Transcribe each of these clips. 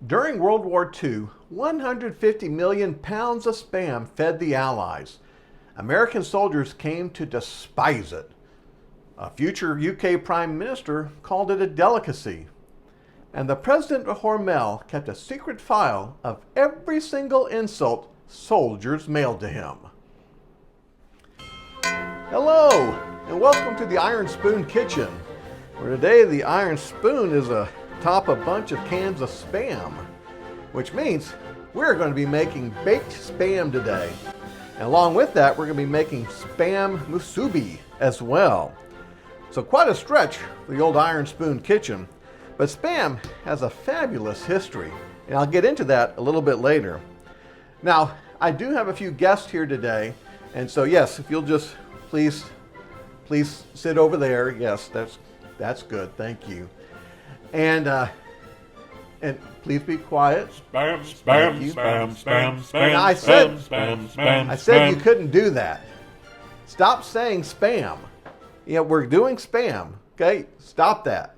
During World War II, 150 million pounds of Spam fed the Allies. American soldiers came to despise it. A future UK Prime Minister called it a delicacy. And the President of Hormel kept a secret file of every single insult soldiers mailed to him. Hello, and welcome to the Iron Spoon Kitchen, where today the Iron Spoon is atop a bunch of cans of Spam, which means we're going to be making baked Spam today. And along with that, we're going to be making Spam musubi as well. So quite a stretch for the old Iron Spoon Kitchen, but Spam has a fabulous history, and I'll get into that a little bit later. Now, I do have a few guests here today, and so yes, if you'll just please sit over there. Yes, that's good. Thank you. And please be quiet. Spam, spam, spam, spam, spam. Now, I said you couldn't do that. Stop saying spam. Yeah, we're doing spam. Okay, stop that.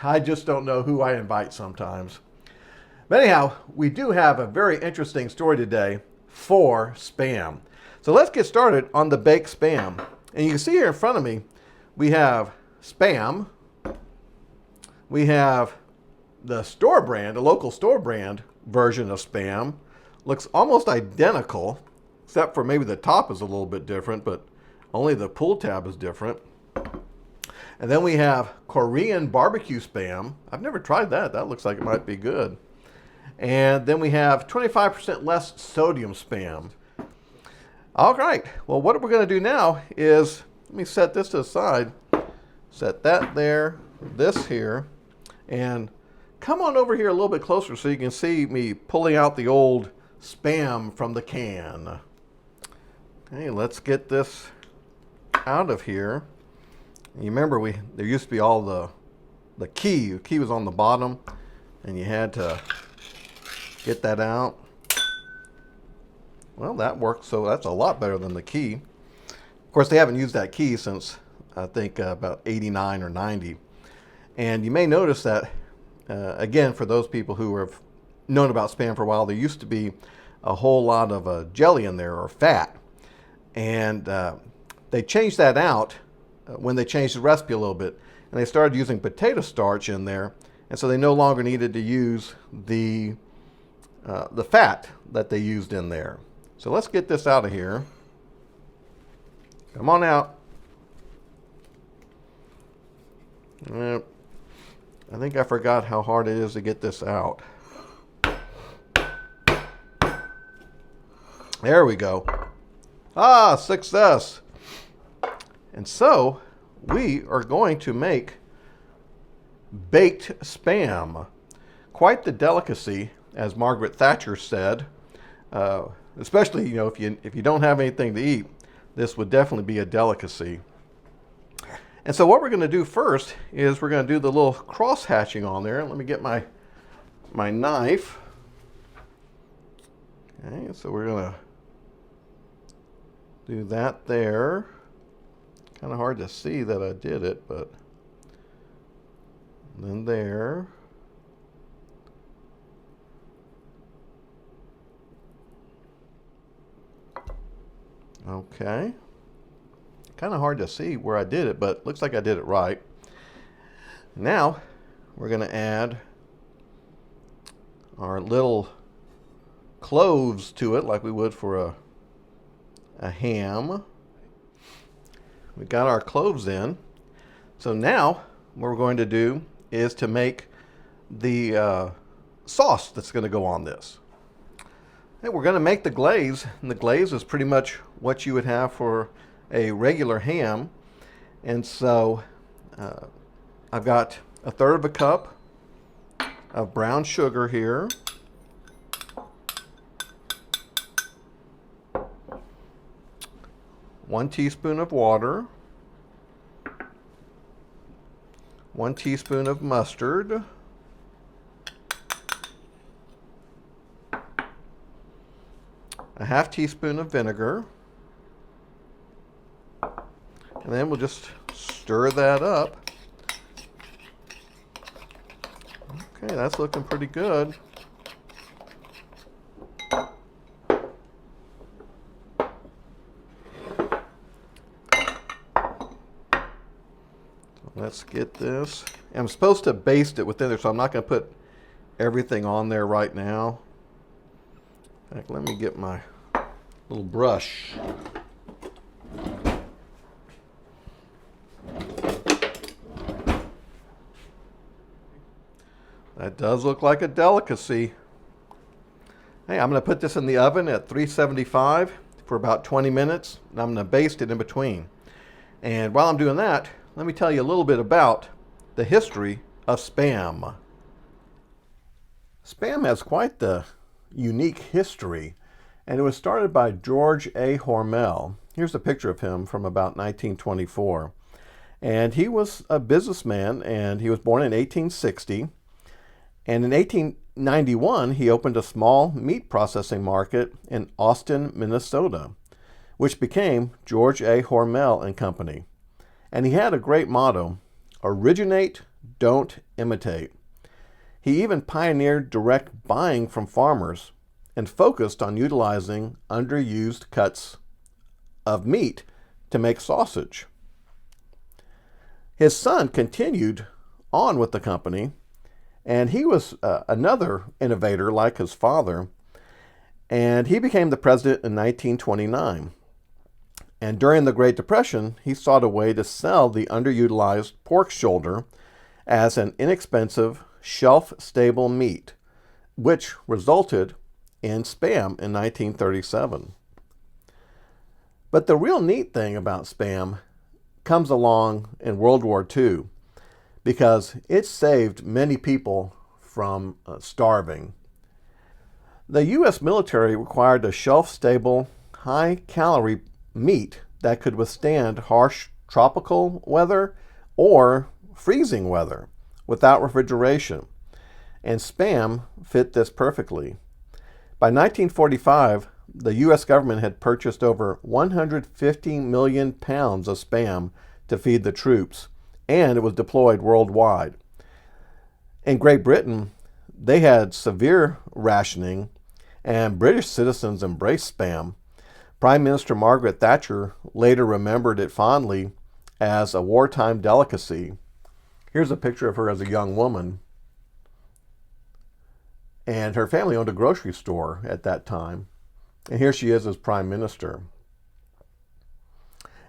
I just don't know who I invite sometimes. But anyhow, we do have a very interesting story today for Spam. So let's get started on the baked Spam. And you can see here in front of me, we have Spam. We have the store brand, a local store brand version of Spam. Looks almost identical, except for maybe the top is a little bit different, but only the pull tab is different. And then we have Korean barbecue Spam. I've never tried that. That looks like it might be good. And then we have 25% less sodium Spam. All right, well, what we're going to do now is, let me set this to the side, set that there, this here, and come on over here a little bit closer so you can see me pulling out the old Spam from the can. Okay, let's get this out of here. You remember there used to be all the key. The key was on the bottom, and you had to get that out. Well, that worked, so that's a lot better than the key. Of course, they haven't used that key since, I think, about 89 or 90. And you may notice that, again, for those people who have known about Spam for a while, there used to be a whole lot of jelly in there, or fat. And they changed that out when they changed the recipe a little bit. And they started using potato starch in there. And so they no longer needed to use the fat that they used in there. So let's get this out of here. Come on out. I think I forgot how hard it is to get this out. There we go. Ah, success. And so we are going to make baked Spam. Quite the delicacy, as Margaret Thatcher said. Especially, if you don't have anything to eat, this would definitely be a delicacy. And so what we're going to do first is we're going to do the little cross hatching on there. Let me get my knife. Okay, so we're going to do that there. Kind of hard to see that I did it, but then there. Okay. Kind of hard to see where I did it, but looks like I did it right. Now we're going to add our little cloves to it like we would for a ham. We got our cloves in. So now what we're going to do is to make the sauce that's going to go on this. And we're going to make the glaze, and the glaze is pretty much what you would have for a regular ham. And so I've got 1/3 cup of brown sugar here. 1 teaspoon of water. 1 teaspoon of mustard. A 1/2 teaspoon of vinegar. And then we'll just stir that up. Okay, that's looking pretty good. Let's get this. I'm supposed to baste it within there, so I'm not going to put everything on there right now. In fact, let me get my little brush. That does look like a delicacy. Hey, I'm going to put this in the oven at 375 for about 20 minutes, and I'm going to baste it in between. And while I'm doing that, let me tell you a little bit about the history of Spam. Spam has quite the unique history, and it was started by George A. Hormel. Here's a picture of him from about 1924. And he was a businessman, and he was born in 1860. And in 1891, he opened a small meat processing market in Austin, Minnesota, which became George A. Hormel and Company. And he had a great motto: originate, don't imitate. He even pioneered direct buying from farmers and focused on utilizing underused cuts of meat to make sausage. His son continued on with the company, and he was another innovator like his father, and he became the president in 1929. And during the Great Depression, he sought a way to sell the underutilized pork shoulder as an inexpensive, shelf-stable meat, which resulted in Spam in 1937. But the real neat thing about Spam comes along in World War II, because it saved many people from starving. The U.S. military required a shelf-stable, high-calorie meat that could withstand harsh tropical weather or freezing weather without refrigeration, and Spam fit this perfectly. By 1945, the U.S. government had purchased over 150 million pounds of Spam to feed the troops, and it was deployed worldwide. In Great Britain, they had severe rationing, and British citizens embraced Spam. Prime Minister Margaret Thatcher later remembered it fondly as a wartime delicacy. Here's a picture of her as a young woman. And her family owned a grocery store at that time. And here she is as Prime Minister.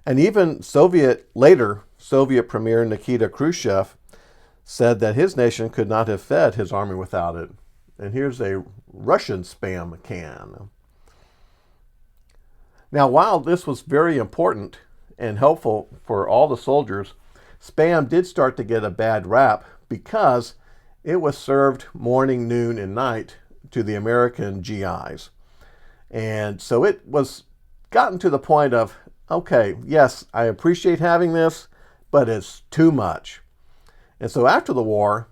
And even Soviet Premier Nikita Khrushchev said that his nation could not have fed his army without it. And here's a Russian Spam can. Now, while this was very important and helpful for all the soldiers, Spam did start to get a bad rap because it was served morning, noon, and night to the American GIs. And so it was gotten to the point of, okay, yes, I appreciate having this, but it's too much. And so after the war,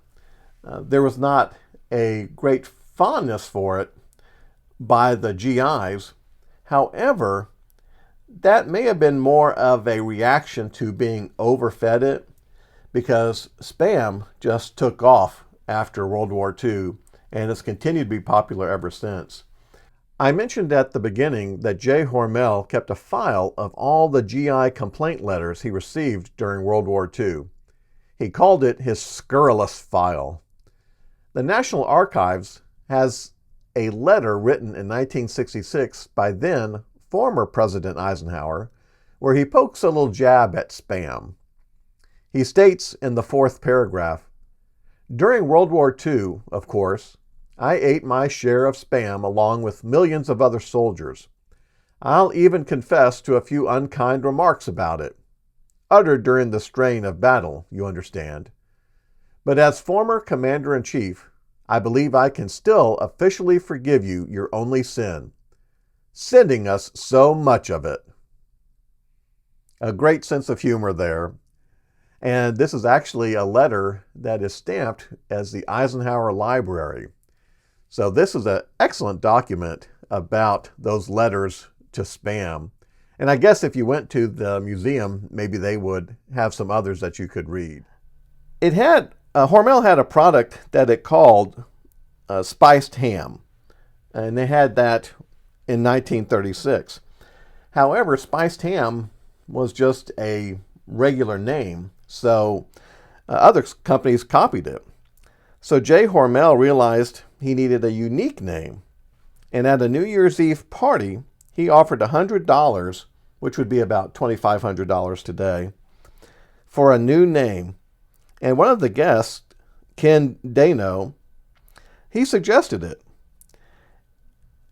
there was not a great fondness for it by the GIs. However, that may have been more of a reaction to being overfed it, because Spam just took off after World War II and has continued to be popular ever since. I mentioned at the beginning that J. Hormel kept a file of all the GI complaint letters he received during World War II. He called it his scurrilous file. The National Archives has a letter written in 1966 by then former President Eisenhower, where he pokes a little jab at Spam. He states in the fourth paragraph, "During World War II, of course, I ate my share of Spam along with millions of other soldiers. I'll even confess to a few unkind remarks about it, uttered during the strain of battle, you understand. But as former Commander-in-Chief, I believe I can still officially forgive you your only sin, sending us so much of it." A great sense of humor there. And this is actually a letter that is stamped as the Eisenhower Library. So this is an excellent document about those letters to Spam. And I guess if you went to the museum, maybe they would have some others that you could read. It had Hormel had a product that it called spiced ham, and they had that in 1936. However, spiced ham was just a regular name, so other companies copied it. So J. Hormel realized he needed a unique name, and at a New Year's Eve party, he offered $100, which would be about $2,500 today, for a new name. And one of the guests, Ken Dano, he suggested it.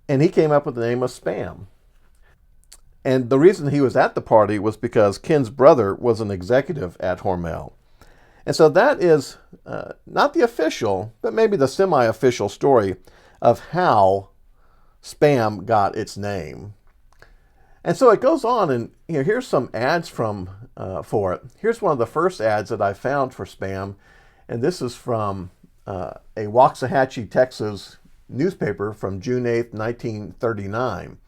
And he came up with the name of Spam. And the reason he was at the party was because Ken's brother was an executive at Hormel. And so that is not the official, but maybe the semi-official story of how Spam got its name. And so it goes on, and here's some ads for it. Here's one of the first ads that I found for Spam, and this is from a Waxahachie, Texas newspaper from June 8th, 1939.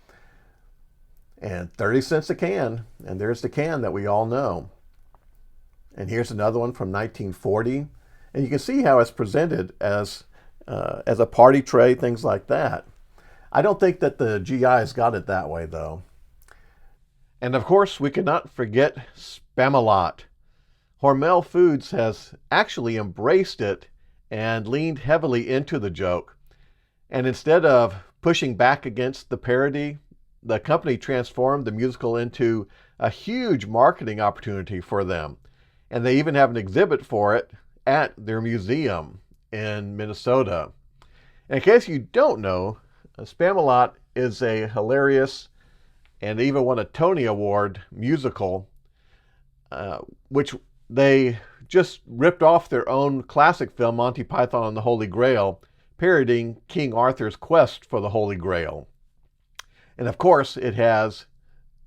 And 30 cents a can, and there's the can that we all know. And here's another one from 1940, and you can see how it's presented as a party tray, things like that. I don't think that the GIs got it that way, though. And of course, we cannot forget Spamalot. Hormel Foods has actually embraced it and leaned heavily into the joke. And instead of pushing back against the parody, the company transformed the musical into a huge marketing opportunity for them. And they even have an exhibit for it at their museum in Minnesota. And in case you don't know, Spamalot is a hilarious and even won a Tony Award musical, which they just ripped off their own classic film, Monty Python and the Holy Grail, parodying King Arthur's quest for the Holy Grail. And of course, it has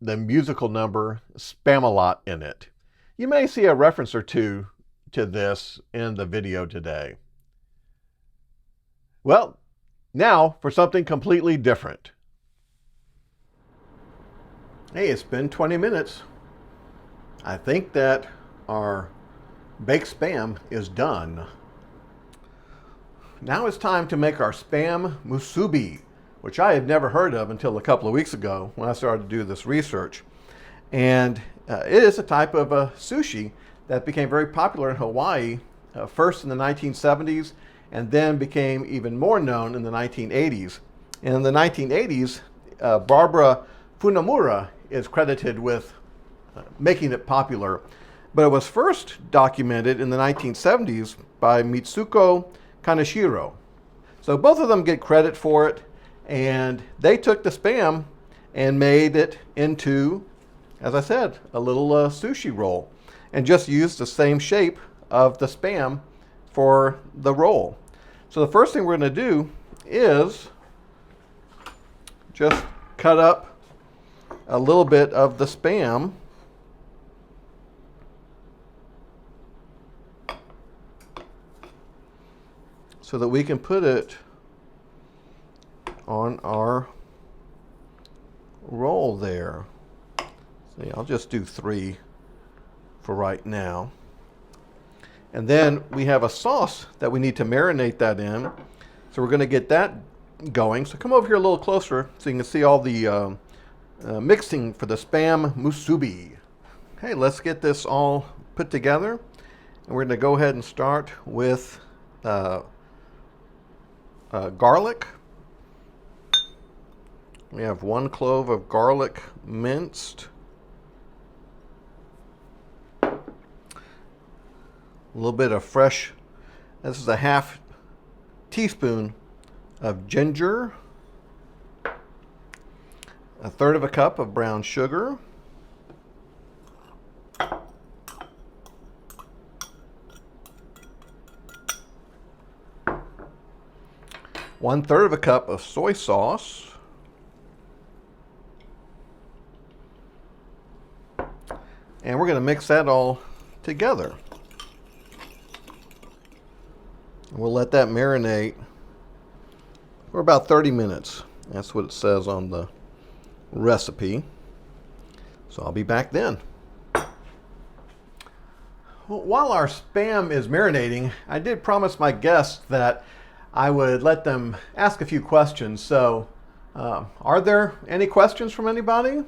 the musical number Spamalot in it. You may see a reference or two to this in the video today. Well, now for something completely different. Hey, it's been 20 minutes. I think that our baked Spam is done. Now it's time to make our Spam musubi, which I had never heard of until a couple of weeks ago when I started to do this research. And it is a type of sushi that became very popular in Hawaii, first in the 1970s, and then became even more known in the 1980s. And in the 1980s, Barbara Funamura is credited with making it popular. But it was first documented in the 1970s by Mitsuko Kaneshiro. So both of them get credit for it, and they took the Spam and made it into, as I said, a little sushi roll, and just used the same shape of the Spam for the roll. So the first thing we're going to do is just cut up a little bit of the Spam so that we can put it on our roll there. See, I'll just do 3 for right now. And then we have a sauce that we need to marinate that in. So we're going to get that going. So come over here a little closer so you can see all the mixing for the Spam musubi. Okay, let's get this all put together. And we're going to go ahead and start with garlic. We have 1 clove of garlic minced. A little bit of fresh, this is a 1/2 teaspoon of ginger. 1/3 cup of brown sugar. 1/3 cup of soy sauce. And we're going to mix that all together. We'll let that marinate for about 30 minutes. That's what it says on the recipe. So I'll be back then. While our Spam is marinating, I did promise my guests that I would let them ask a few questions. So, are there any questions from anybody?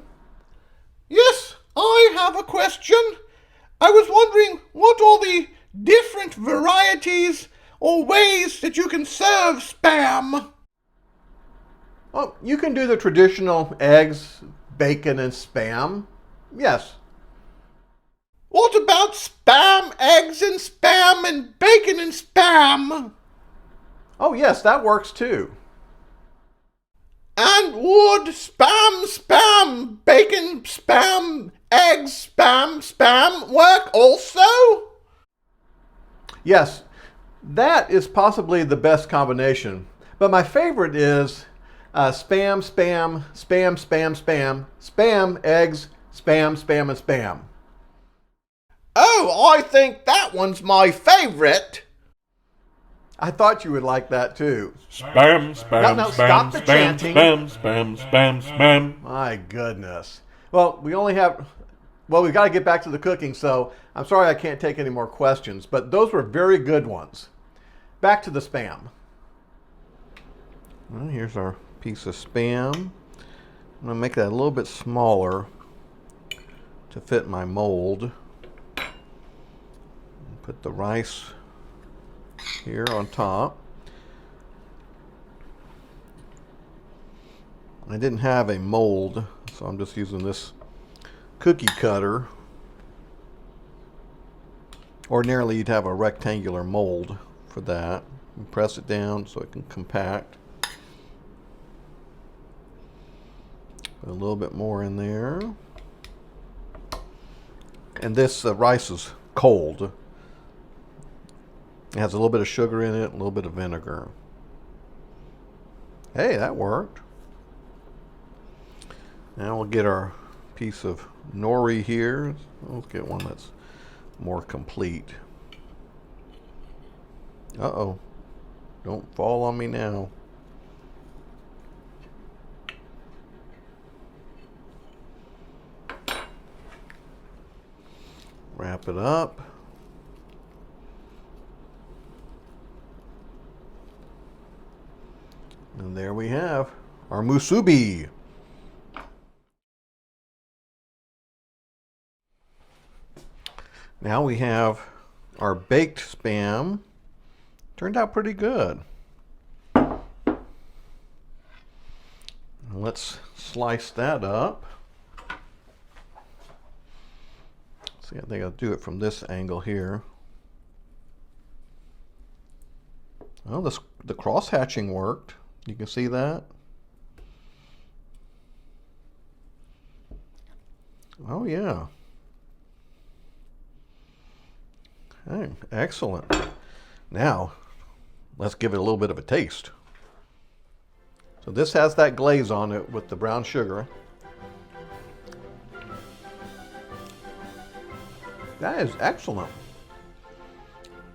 Yes, I have a question. I was wondering what are the different varieties or ways that you can serve Spam? Well, you can do the traditional eggs, bacon, and Spam. Yes. What about Spam, eggs, and Spam, and bacon and Spam? Oh, yes, that works too. And would Spam, bacon, Spam, eggs, Spam work also? Yes, that is possibly the best combination. But my favorite is Spam, eggs, Spam, and Spam. Oh, I think that one's my favorite. I thought you would like that too. Spam, spam, Now, spam, stop the spam, chanting. spam, spam. My goodness. Well, we've got to get back to the cooking, so I'm sorry I can't take any more questions, but those were very good ones. Back to the Spam. Well, here's our piece of Spam. I'm going to make that a little bit smaller to fit my mold. Put the rice here on top. I didn't have a mold, so I'm just using this cookie cutter. Ordinarily, you'd have a rectangular mold for that. You press it down so it can compact. Put a little bit more in there. And this rice is cold. It has a little bit of sugar in it, a little bit of vinegar. Hey, that worked. Now we'll get our piece of nori here. Let's get one that's more complete. Uh-oh. Don't fall on me now. Wrap it up. And there we have our musubi. Now we have our baked Spam. Turned out pretty good. Let's slice that up. See, I think I'll do it from this angle here. Well, the cross hatching worked. You can see that. Oh yeah. Okay, excellent. Now, let's give it a little bit of a taste. So this has that glaze on it with the brown sugar. That is excellent.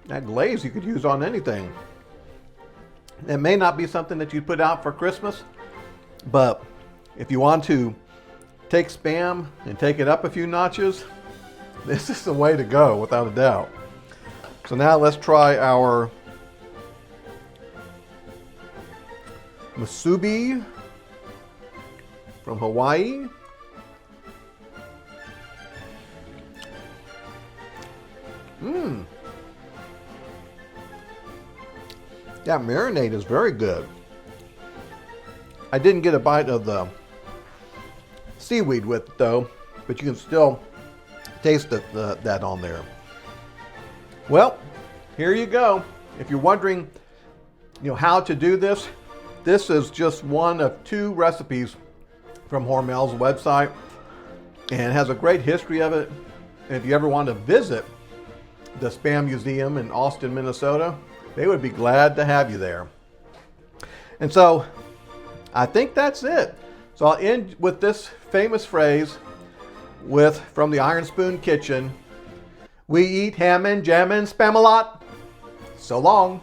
That glaze you could use on anything. It may not be something that you put out for Christmas, but if you want to take Spam and take it up a few notches, this is the way to go, without a doubt. So now let's try our musubi from Hawaii. That marinade is very good. I didn't get a bite of the seaweed with it though, but you can still taste that on there. Well, here you go. If you're wondering, how to do this, this is just one of 2 recipes from Hormel's website, and it has a great history of it. And if you ever want to visit the Spam Museum in Austin, Minnesota, they would be glad to have you there. And so I think that's it. So I'll end with this famous phrase from the Iron Spoon Kitchen. We eat ham and jam and Spam a lot. So long.